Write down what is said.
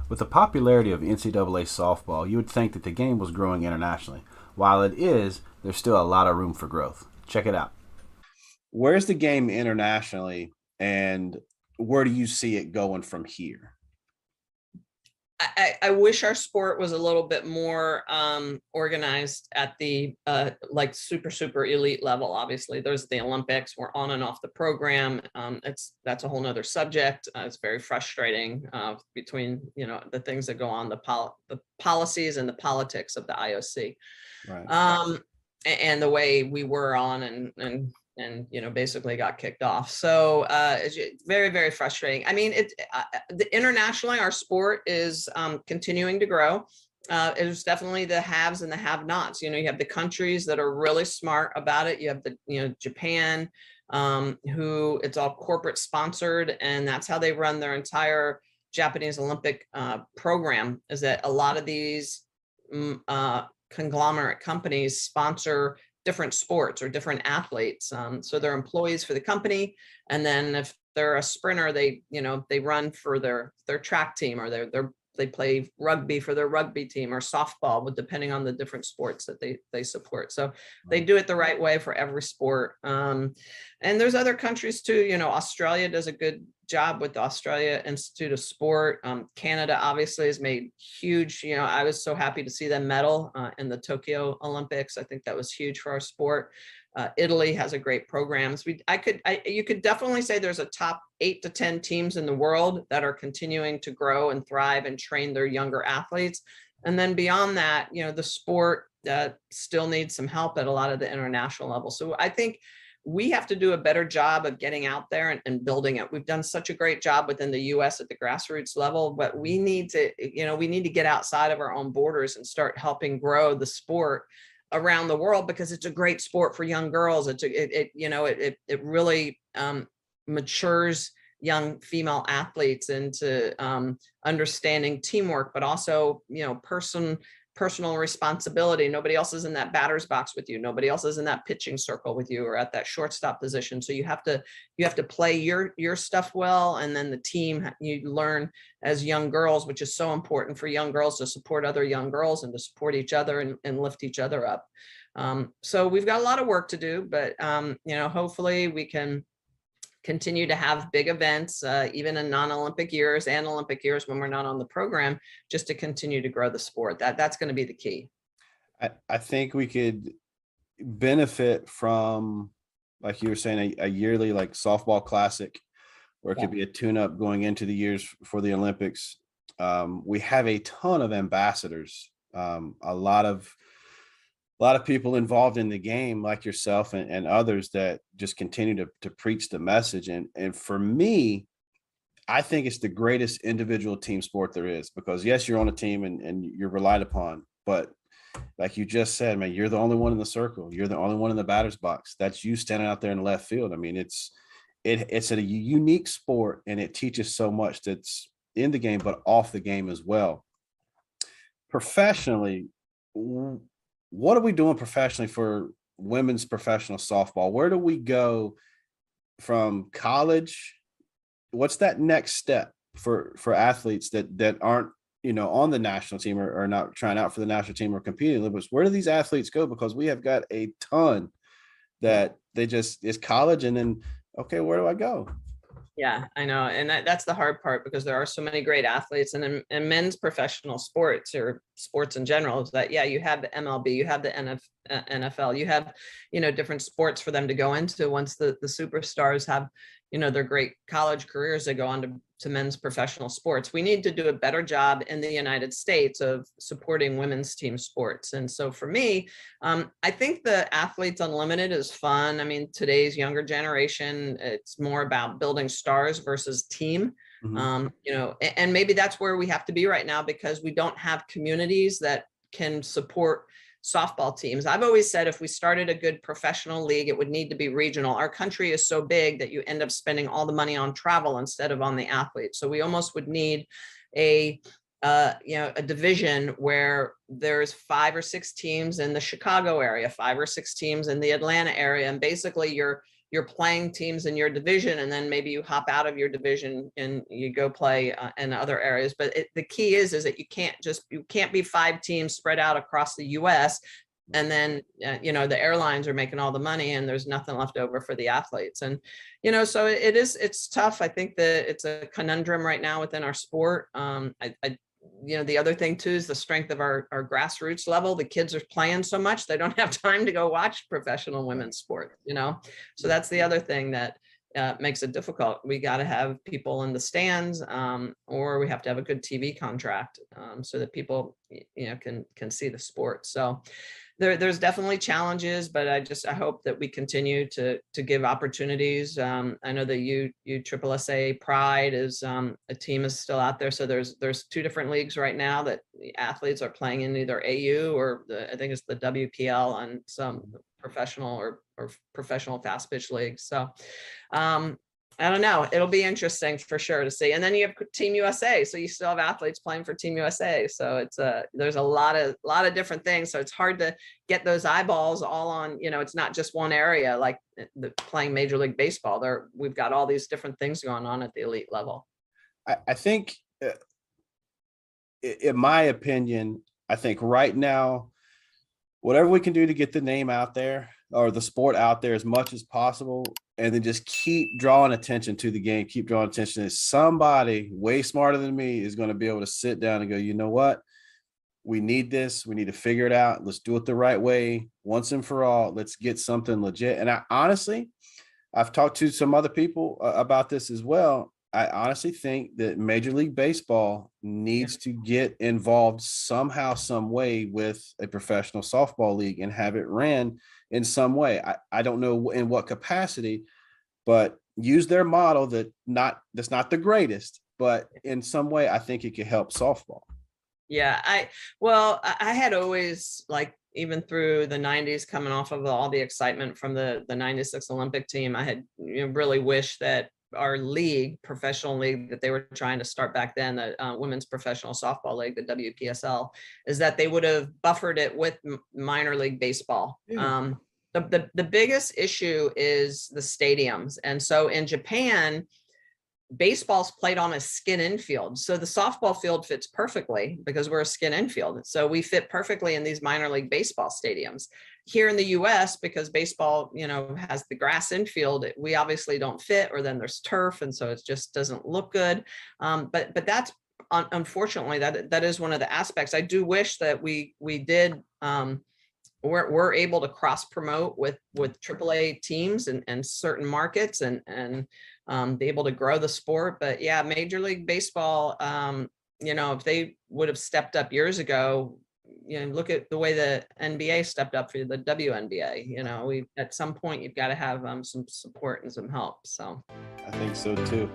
With the popularity of NCAA softball, you would think that the game was growing internationally. While it is, there's still a lot of room for growth. Check it out. Where's the game internationally, and where do you see it going from here? I wish our sport was a little bit more organized at the like super elite level. Obviously, there's the Olympics. We're on and off the program. That's a whole nother subject. It's very frustrating between the things that go on, the policies and the politics of the IOC, Right. and the way we were on and basically got kicked off. So it's very frustrating. I mean, internationally, our sport is continuing to grow. There's definitely the haves and the have-nots. You have the countries that are really smart about it. You have the Japan, who it's all corporate sponsored, and that's how they run their entire Japanese Olympic program. Is that a lot of these conglomerate companies sponsor different sports or different athletes. So they're employees for the company. And then if they're a sprinter, they run for their track team, or they play rugby for their rugby team, or softball, depending on the different sports that they support. So they do it the right way for every sport. And there's other countries too. Australia does a good job with the Australia Institute of Sport. Canada obviously has made huge, I was so happy to see them medal in the Tokyo Olympics. I think that was huge for our sport. Italy has a great program. So you could definitely say there's a top 8 to 10 teams in the world that are continuing to grow and thrive and train their younger athletes. And then beyond that, the sport still needs some help at a lot of the international level. So I think we have to do a better job of getting out there and building it. We've done such a great job within the US at the grassroots level, but we need to get outside of our own borders and start helping grow the sport around the world, because it's a great sport for young girls. It really matures young female athletes into understanding teamwork, but also personal responsibility. Nobody else is in that batter's box with you. Nobody else is in that pitching circle with you or at that shortstop position. So you have to play your stuff well, and then the team, you learn as young girls, which is so important for young girls to support other young girls and to support each other and lift each other up. So we've got a lot of work to do, but hopefully we can continue to have big events, even in non-Olympic years and Olympic years when we're not on the program, just to continue to grow the sport. That's going to be the key. I think we could benefit from, like you were saying, a yearly like softball classic, or it could be a tune-up going into the years for the Olympics. We have a ton of ambassadors, a lot of people involved in the game, like yourself and others, that just continue to preach the message. And for me, I think it's the greatest individual team sport there is, because yes, you're on a team and you're relied upon, but like you just said, man, you're the only one in the circle. You're the only one in the batter's box. That's you standing out there in left field. I mean, it's a unique sport, and it teaches so much that's in the game, but off the game as well. Professionally, what are we doing professionally for women's professional softball? Where do we go from college? What's that next step for athletes that aren't on the national team, or not trying out for the national team or competing? Where do these athletes go? Because we have got a ton that it's college, and then okay, where do I go? Yeah, I know. And that's the hard part, because there are so many great athletes, and in men's professional sports, or sports in general, is that, yeah, you have the MLB, you have the NFL, you have, different sports for them to go into once the superstars have, their great college careers. They go on to men's professional sports. We need to do a better job in the United States of supporting women's team sports. And so for me, I think the Athletes Unlimited is fun. I mean, today's younger generation, it's more about building stars versus team. Mhm. And maybe that's where we have to be right now, because we don't have communities that can support softball teams. I've always said if we started a good professional league, it would need to be regional. Our country is so big that you end up spending all the money on travel instead of on the athletes. So we almost would need a division where there's 5 or 6 teams in the Chicago area, 5 or 6 teams in the Atlanta area, and basically you're you're playing teams in your division, and then maybe you hop out of your division and you go play in other areas. But the key is that you can't be 5 teams spread out across the US. And then, the airlines are making all the money and there's nothing left over for the athletes. And, so it's tough. I think that it's a conundrum right now within our sport. The other thing too is the strength of our grassroots level. The kids are playing so much, they don't have time to go watch professional women's sport, So that's the other thing that makes it difficult. We got to have people in the stands, or we have to have a good TV contract, so that people, can see the sport. So there's definitely challenges, but I hope that we continue to give opportunities. I know that USSSA Pride is a team is still out there. So there's 2 different leagues right now that the athletes are playing in, either AU or I think it's the WPL, on some professional or professional fast pitch leagues. So I don't know. It'll be interesting for sure to see. And then you have Team USA. So you still have athletes playing for Team USA. So there's a lot of different things. So it's hard to get those eyeballs all on, it's not just one area, like playing Major League Baseball. We've got all these different things going on at the elite level. I think, in my opinion, I think right now, whatever we can do to get the name out there or the sport out there as much as possible, and then just keep drawing attention to the game, keep drawing attention. That somebody way smarter than me is going to be able to sit down and go, you know what? We need this. We need to figure it out. Let's do it the right way once and for all. Let's get something legit. And I've talked to some other people about this as well. I honestly think that Major League Baseball needs to get involved somehow, some way with a professional softball league and have it ran in some way. I don't know in what capacity, but use their model that's not the greatest, but in some way, I think it could help softball. Yeah, I had always, like, even through the 90s, coming off of all the excitement from the 96 Olympic team, I had really wished that our league, professional league that they were trying to start back then, the Women's Professional Softball League, the WPSL, is that they would have buffered it with minor league baseball. Yeah. The biggest issue is the stadiums. And so in Japan, baseball's played on a skin infield. So the softball field fits perfectly because we're a skin infield. So we fit perfectly in these minor league baseball stadiums. Here in the US, because baseball, has the grass infield, we obviously don't fit, or then there's turf. And so it just doesn't look good. But that's, unfortunately, that is one of the aspects. I do wish that we did, we're able to cross promote with AAA teams and certain markets and be able to grow the sport. But yeah, Major League Baseball, if they would have stepped up years ago, look at the way the NBA stepped up for the WNBA. We, at some point, you've got to have some support and some help. So I think so too.